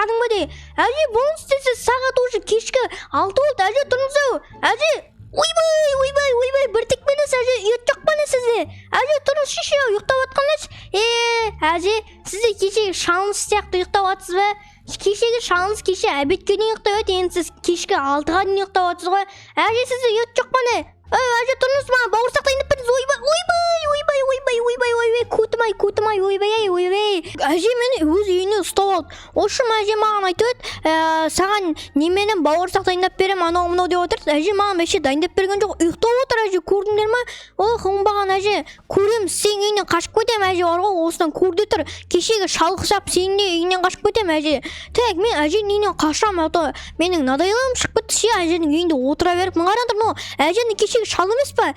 кәдімгідей. Әже бұны істесе сағат уже кешкі 6 болды. Әже тұрыңыз-ау. Әже ойбай, бір тек менес әже ұят жоқ па не сізде? Әже тұрыңыз шеше ұйықтап жатқаныз. Әже сізде кешегі шаңыз сияқты ұйықтап жатсыз ба? Кешегі шаңыз кеше әбетке дейін ұйықтап еді, енді сіз кешкі 6-ға дейін ұйықтап жатсыз ғой. Әже сізде ұят жоқ па не? Әже тұрыңыз ма? Бауырсақ дайындап беріңіз. Көтім-ай, ойбай. Әже мені өз үйіне ұстап алды. Ошым әже маған айтып еді, саған неменен бауырсақ дайындап берем, анау-мынау деп отыр. Әже маған бәше дайындап берген жоқ. Ұйықтап отыр әже, көрдіңдер ма? Оңбаған әже, көрем, сен үйінен қашып кетем әже, бар ғой, осыдан көрді тұр. Кешегі шалқышап сенің де үйінен қашып кетем әже. Так, мен әженің үйінен қашам, менің надайлығым шығып кетті ше, әженің үйінде отыра беріп, қараңдар, әженің кешегі шал емес па?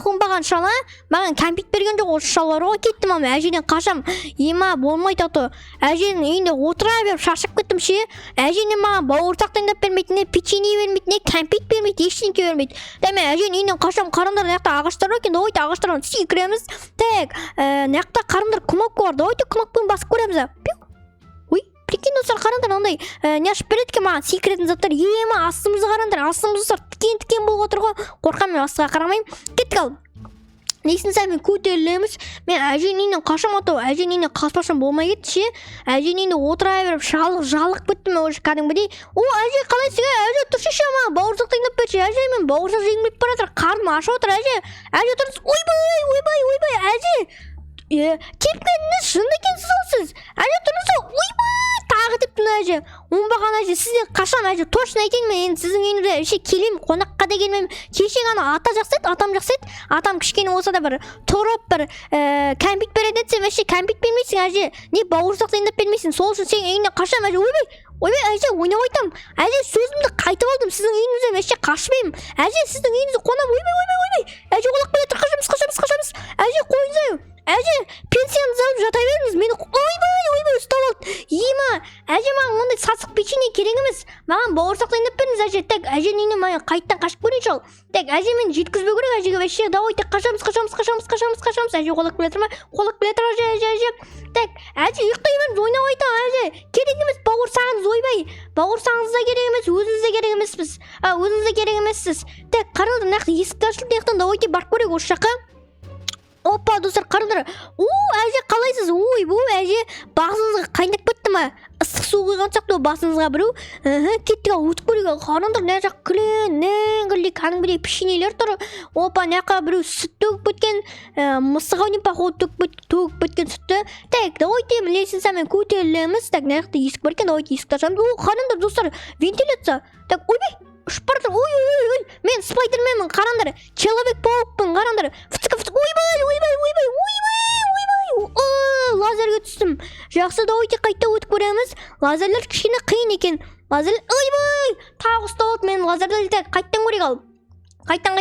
Оңбаған шал, маған кәмпит берген жоқ, осы шал бар ғой, кеттім ама, әжеден қашам. Ема болмайды аты. Әженің үйінде отыра беріп шаршап кеттім ше. Әженің маған бауырсақ дайындап бермейді, не печенье бермейді, не кәмпит бермейді, ештеңке бермейді. Дәме әженің үйінен қашам, қараңдар, мынаяқта ағаштар бар екен, давайте ағаштардан секіреміз. Так, мынаяқта қараңдар, кнопка бар, давайте кнопканы басып көреміз. Ой, прикинь, достар, қараңдар, андай не ашып береді екен маған секіретін заттар. Ема астымызды қараңдар, астымызды тікен болып отыр ғой. Қорқамын, астыға қарамаймын. Кеттік ал. Несін сәмен көтерілеміз. Мен әженің үйінен қашам атау. Әженің үйінен қаспашам болмай кетті ше. Әженің үйінде отыра беріп жалық біттім өз кәдімгідей. Әже қалайсың? Әже тұршы ше ма? Бауырсақ дайындап берші. Әже мен бауырсақ жегім келіп бара жатыр. Қарным ашып отыр әже. Әже тұрыңыз. Ойбай, әже. Кетпедіңіз, шын екенсіз ол сіз. Әже тұрыңыз. Ойбай, тағы дептің әже. Оңбаған әже, сізден қашам әже. Точно айтайын мен, енді сіздің үйіңізге келем, қонаққа да келмеймін. Кешегі ана атам жақсы еді. Атам кішкене болса да бір тұрып бір кәмпит береді десе, вообще кәмпит бермейсің әже. Не бауырсақ дайындап бермейсің. Сол үшін сен үйіңнен қашам әже. Ойбай, әже, ойнап айтам. Әже, сөзімді қайтып алдым. Сіздің үйіңізден вообще қашпаймын. Әже, сіздің үйіңізге қонам. Ойбай. Әже, қолақ біле тұр, қашамыз. Әже, қойыңыз. Әже, пенсияңызды алып жата беріңіз. Мені ойбай, ұстап алды. Ема, әже, маған ондай сасық печенье керек емес. Маған бауырсақ дайындап беріңіз әже. Так, әженің үйінен маған қайттан қашып көрейінші ал. Так, әже, мен жеткізбеу керек әжеге вообще. Давайте қашамыз. Әже, қолақ біле тұр ма? Қолақ біле тұр әже. Так, әже, ұйықтай беріңіз, ойнап айтам әже. Керек емес бауырсағыңыз, ойбай. Бауырсағыңыз да керек емес, өзіңіз де керек емеспіз. Өзіңіз де керек емессіз. Так, қараңдар, нақты есікті ашылып, наяқтан давайте барып көрейік осы жаққа. Опа, достар, қараңдар. Әже, қалайсыз? Әже, басыңызға қайнап кетті ма? Ыстық су құйған сияқты басыңызға біреу. Кеттік ал, өтіп көрейік. Қараңдар, мына жақ күлгілі кәдімгідей печеньелер тұр. Опа, мына біреу сүт төгіп кеткен, мысығы походу төгіп кеткен сүтті. Так, давайте лестница сәмен көтерілеміз. Так, мына жақта есік бар екен, давайте есікті ашамыз. Қараңдар, достар, вентиляция. Так, ойбай. Шпартыр, ой, мен спайдерменмін, қараңдар, Человек-паукпын, қараңдар, ойбай, лазерге түстім. Жақсы, давайте қайта өтіп көреміз. Лазерлер кішкене қиын екен. Ойбай, тағы ұсталып, мен лазерді қайттан көрек алып. Қайттан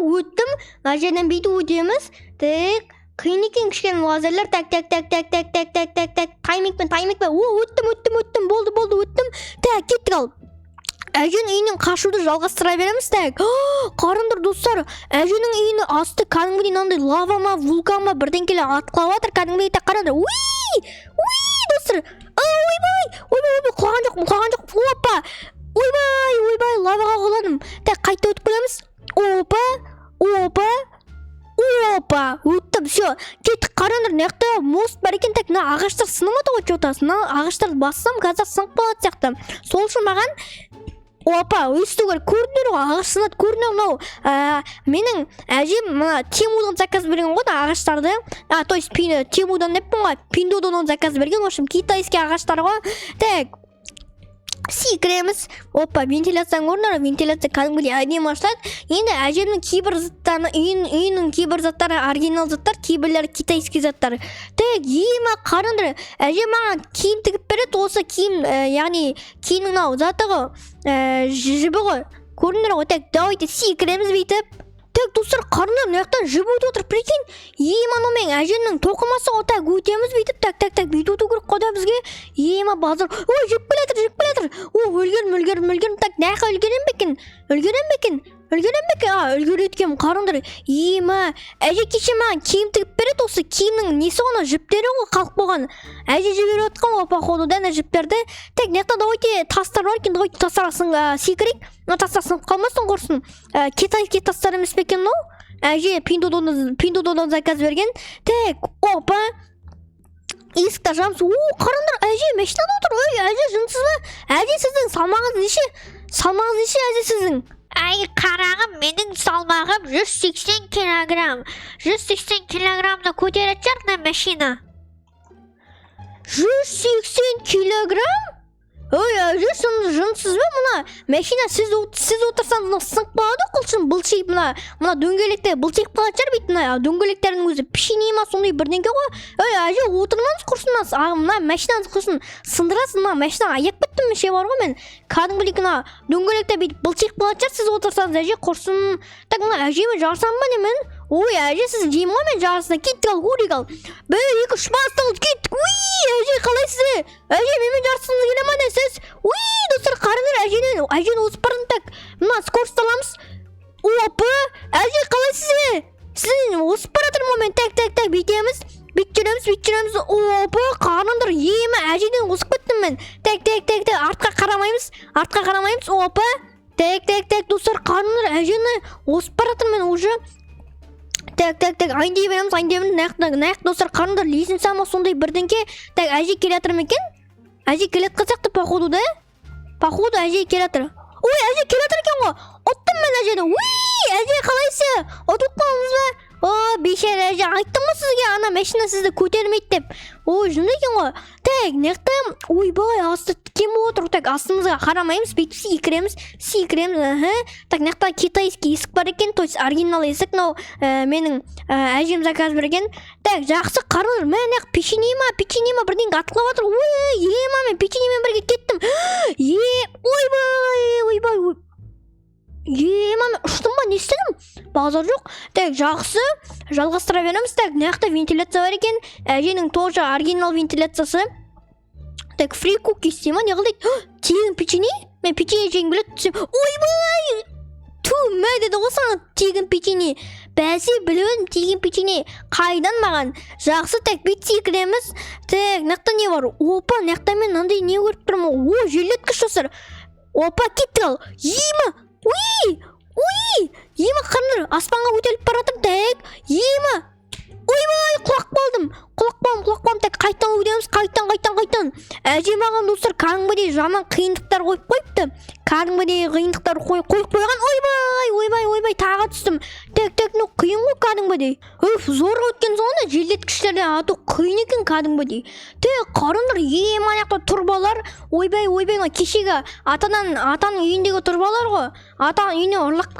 өттім. Лазерден бейді өтеміз. Так, қиын екен кішкене лазерлер. Так, таймикпен. Өттім, болды, өттім. Так, кеттік алып. Әженің үйінен қашуды жалғастыра береміз. Так, қарыңдар достар, әженің үйінің асты кәдімгідей мынандай лава ма, вулкан ма бірдеңкелі атқылап жатыр кәдімгідей. Так, қараңдар. Достар. Ойбай, құлаған жоқ. Опа. Ойбай, лаваға құладым. Так, қайта өтіп көреміз. Опа, өттім, все. Кеттік, қараңдар, мынаяқта мост бар екен. Так, мына ағаштар сынымады ғой что-то. Ағаштарды бассам, қазір сынып қалады сияқты. Сол үшін маған опа, өсту керек, көрдіңдер ғой, ағаш сынады, көрдіңдер мынау. Менің әжем Темудан заказ берген ғой ағаштарды. То есть Темудан деппін ғой, Пиндодан заказ берген, в общем, китайский ағаштар ғой. Так, секіреміз. Опа, вентиляцияны көрдіңдер, вентиляция кәдімгідей әдемі ашылады. Енді әжемнің кейбір заттары, үйінің кейбір заттары оригинал заттар, кейбірлері китайский заттар. Так, ема қараңдар, әжем маған киім тігіп береді, осы киім, яғни киімнің мынау заты ғой, жібі ғой. Көрдіңдер ғой, так, давайте секіреміз бүйтіп. Так, достар, қарыңдар, мынаяқтан жібі өтіп отыр, прикинь. Ема мен әжемнің тоқымасы ғой, так, өтеміз бүйтіп, так, бүйтіп өту керек қода бізге. Ема базар. Ой, жіп келетір. Өлгерім. Так, нәқа өлгерем бекен. Үлгерем бе? Үлгереткем қарыңдар. Ема, әже кеше маған киім тігіп береді, осы киімнің несі ғана жіптері ғой қалып қойған. Әже жіберіп отқан ғой походу дәне жіптерді. Тек нақта давайте тастар бар екен, давайте тастарасын секірейік. Тастасын қалмасын құрсын. Китайский тастар емес пе екен мынау? Әже Пиндододан заказ берген. Тек, опа. Есікті ашамыз. Қарыңдар, әже машинада отыр. Ой, әже жынсыз ба? Әже сіздің салмағыңыз неше? Салмағыңыз неше әже сіздің? Ай қарағым, менің салмағым 180 килограмм. 180 килограммды көтереді жарқына машина. 180 килограмм? Ой, әже жынсыз ба мұна? Машина сіз отырсаңыз мұна сынып қалады құлшын бұлшиып мұна дөңгелектер бұлшиып қалады жар бейт мұна дөңгелектердің өзі пішіне ма сондай бірдеңке ғой. Ой, әже отырмаңыз құрсынмас. Мұна машинаңыз құрсын сындырасыз мұна машина аяқ біттім ше бар ғой мен. Кәдімгідей мұна дөңгелектер бейт бұлшиып қалады жар сіз отырсаңыз әже құрсын. Так мұна әжеме жарсам ба немен? Ой, әже сіз деймін ғой мен жарысына кеттік ал көрейік ал. Бір екі үш бастығыз кеттік. Ой, әже қалайсыз? Әже менімен жарысыңыз келе ма не сіз? Ой, достар қарыңдар әжені осы барын так. Мына скорості аламыз. Опа, әже қалайсыз? Сіз осы баратыр момент так бүйтеміз. Бүйтіреміз. Опа, қарыңдар ема әжеден осып кеттім мен. Так, артқа қарамаймыз. Опа, так, достар қарыңдар әжені осып баратыр мен уже. Так, айындей береміз, наяқ достар қарыңдар лесін сама сондай бірдеңке. Так, әже келетір ме екен? Әже келет қылсақты походу да? Походу әже келетір. Ой, әже келетір екен ғой. Оттым мен әжені. Ой, әже қалайсы? Отып қалыңыз ба? О, бейшер әже, айттым ма сізге ана машина сізді көтермейді деп. Ой, жынды екен ғой. Так, неқта, ойбай, асты кем отыр. Так, астымызға қарамаймыз, бүйтіп секіреміз. Так, неқта китайский есік бар екен, то есть оригинал есік, менің әжем заказ берген. Так, жақсы қарыңдар, мен неқ печенье ма, бірдеңе атқылап отыр. Ой, ема, мен печеньемен бірге кеттім. Ойбай. Ема, мен ұштым ба, не істедім? Базар жоқ. Так, жақсы, жалғастыра береміз. Так, неқта вентиляция бар екен. Әженің тоже оригинал вентиляциясы. Так, фри кукис дейма, не қылдайды? Тегін печенье? Мен печенье жеген білет түсем. Ойбай! Мә деді ғой саңа тегін печенье. Бәсе білуін тегін печенье. Қайдан маған? Жақсы, так, бетсей кіреміз. Так, неқта не бар? Опа, неқта мен нандай не көріп тұрмын? О, желеткіш жасыр. Опа, кеттік ал. Ема! Ой, ема қарыңдар, аспанға өтеліп баратыр. Так, ема. Ойбай, құлақ болдым. Так, қайтан өтеміз, қайтан. Әже маған достар кәдімгідей жаман қиындықтар қойып қойыпты. Кәдімгідей қиындықтар қойып қойған. Ойбай, таға түстім. Так, ну қиын ғой кәдімгідей. Зорға өткен соңында желдеткіштерден ату қиын екен кәдімгідей. Так, қарыңдар, аяқта тұрбалар. Ойбай, кешегі атаның үйіндегі тұрбалар ғой. Атаның үйіне ұрлап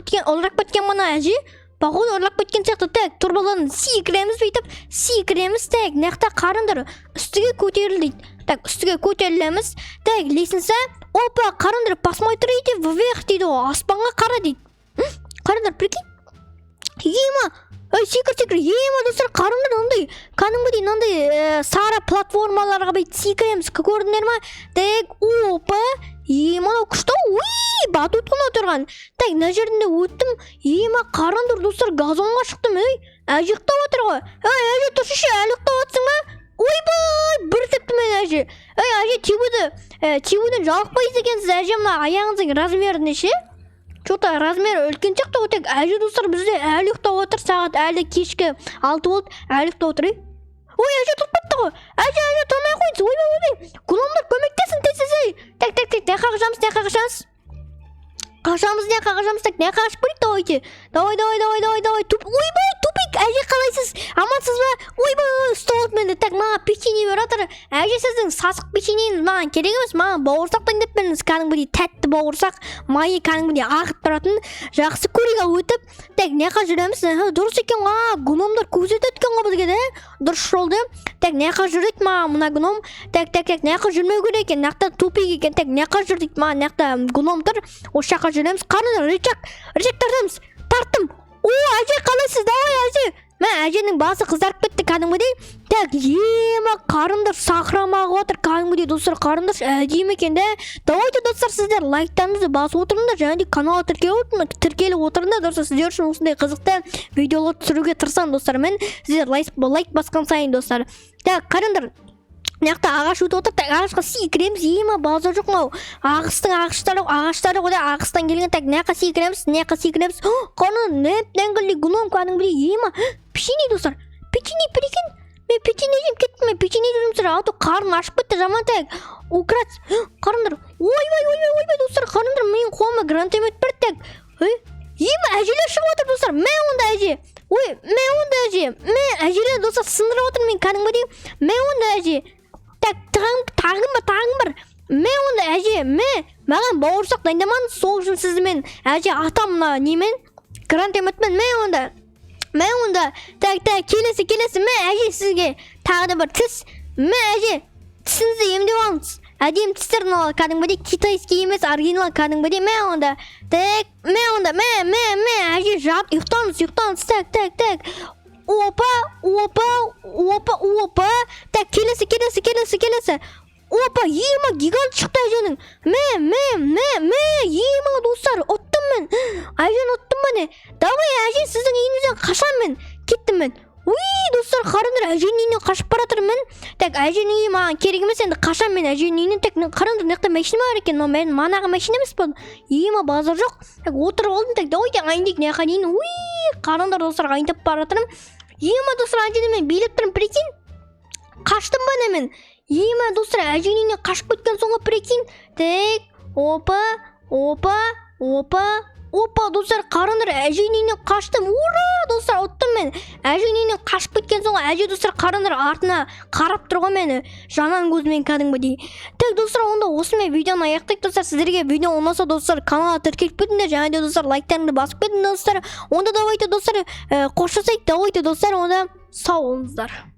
кеткен мына әже. Походу ұрлап кеткен сияқты. Так, тұрбаларын секіреміз. Так, неқта қарыңдар, үстіге көтеріл дейді. Так, үстіге көтерілеміз. Так, лесінсі. Опа, қарыңдар, посмотрите вверх дейді ғой, аспанға қара дейді. Қарыңдар, прикинь. Ема, секір. Ема, достар, қарыңдар, ондай, кәдімгідей мынандай сары платформаларға бүйтіп секіреміз. Көрдіңдер ма? Так, опа. Ема, күшті. Ой, батутқын отырған. Так, мына жерінде өттім. Ема, қарыңдар, достар, газонға шықтым. Әже ұйықтап отыр ғой. Әже тұршы, әлі ұйықтап отырсың ба? Ойбай, бір тіпті мен әже. Әже, тибуден жалықпайсыз екенсіз. Әже, мына аяғыңыздың размері неше? Что-то размері үлкен сияқты ғой. Так, әже, достар, бізде әлі ұйықтап отыр. Сағат әлі кешкі 6 болды. Әлі ұйықтап отыр. Ой, әже тұрып кетті ғой. Әже, тұрмай қойыңыз. Ойбай. Құлымдар көмектесін тез. Так, не қағажамыз. Так, не қағашып көрейік, давай. Ойбай, тупик, әже қалайсыз? Амансыз ба? Ойбай, ұсталып менді. Так, маған печенье бер атыр. Әже сіздің сасық печеньеңіз маған керек емес. Маған бауырсақ дайындап беріңіз. Кәдімгідей тәтті бауырсақ, майы кәдімгідей ағып тұратын. Жақсы көрейік ал өтіп. Так, не қағып жүреміз? Дұрыс екен ғой. Гномдар көрсетеді екен ғой бізге де. Дұрыс жолды. Так, не қағып жүреді маған мына гном? Так, не қағып жүрмеу керек екен. Нақта тупик екен. Так, не қағып жүр дейді маған нақта гномдар. Осы жаққа жүреміз. Қарыңдар, рычаг тартамыз. Тарттым. О, әже қалайсыз? Давай әже. Мен әженің басы қызарып кетті кәдімгідей. Так, ема қарындар сақырамақ отыр кәдімгідей достар. Қарындар әдемі екен де. Давайте достар сіздер лайктарыңызды басып отырыңдар және де каналға тіркеліп отырыңдар достар. Сіздер үшін осындай қызықты видеолар түсіруге тырысамын достар. Мен сіздер лайк басқан сайын достар. Так, қарындар. Мынақты ағаш өтіп отыр, так ағашқа секіреміз, ема базар жоқ мынау. Ағаштары ғой, ағыстан келген, так мынақа секіреміз. Қаны нәп-нәңгілі гном кәдімгідей, ема печенье достар. Печенье, прикинь. Мен печенье жеп кеттім, мен печенье жеп достар. Аты қарын ашып кетті жаман, так. Украц. Қарындар. Ойбай достар, қарындар менің қолыма гранатомет берді, так. Ема әжелер шығып отыр достар. Мен онда әже. Мен әжелер достар сындырып отыр мен кәдімгідей. Мен онда әже. Так, тағым бар. Мен онда әже, маған бауырсақ дайындамаңыз, сол үшін сізді мен әже атамына немен гранатометпен мен онда так келесі мен әже сізге тағы да бір тіс. Мен әже тісіңізді емдеп алыңыз. Әдем тістерін ал кәдімгідей китайский емес, оригинал кәдімгідей. Мен онда әже жат ұйықтаңыз. Так. Опа. Так, келесі. Опа, ема гигант шықты әженің. Ема достар, оттым мен. Әжен оттым мен. Давай әже сіздің үйіңізден қашам мен. Кеттім мен. Достар, қарындар әженің үйінен қашып баратыр мен. Так, әженің үйі маған керек емес, енді қашам мен әженің үйінен. Так, қарындар мықты машина бар екен, но мен манағы машина емес бұл. Ема базар жоқ. Так, отырып алдым, так, давайте айындайық неқа дейін. Қарындар достар, айындап баратырым. Ема достар, әжені мен билеп тұрым, прикинь. Қаштым ба не мен? Ема достар, әженің үйінен қашып кеткен соңға, прикинь. Так, опа, достар, қарындар әженің үйінен қаштым. Ура, достар, оттым мен. Әженің үйінен қашып кеткен соңға, әже достар қарындар артына қарап тұрға мені. Жаман көзімен кәдімгідей. Так, достар, онда осымен видеоны аяқтайық достар. Сіздерге видео olmasa достар, каналға тіркеліп кетіңдер, және де достар лайктарыңды басып кетіңдер достар. Онда давайте достар, қоштасайық, давайте достар, онда сау болыңыздар.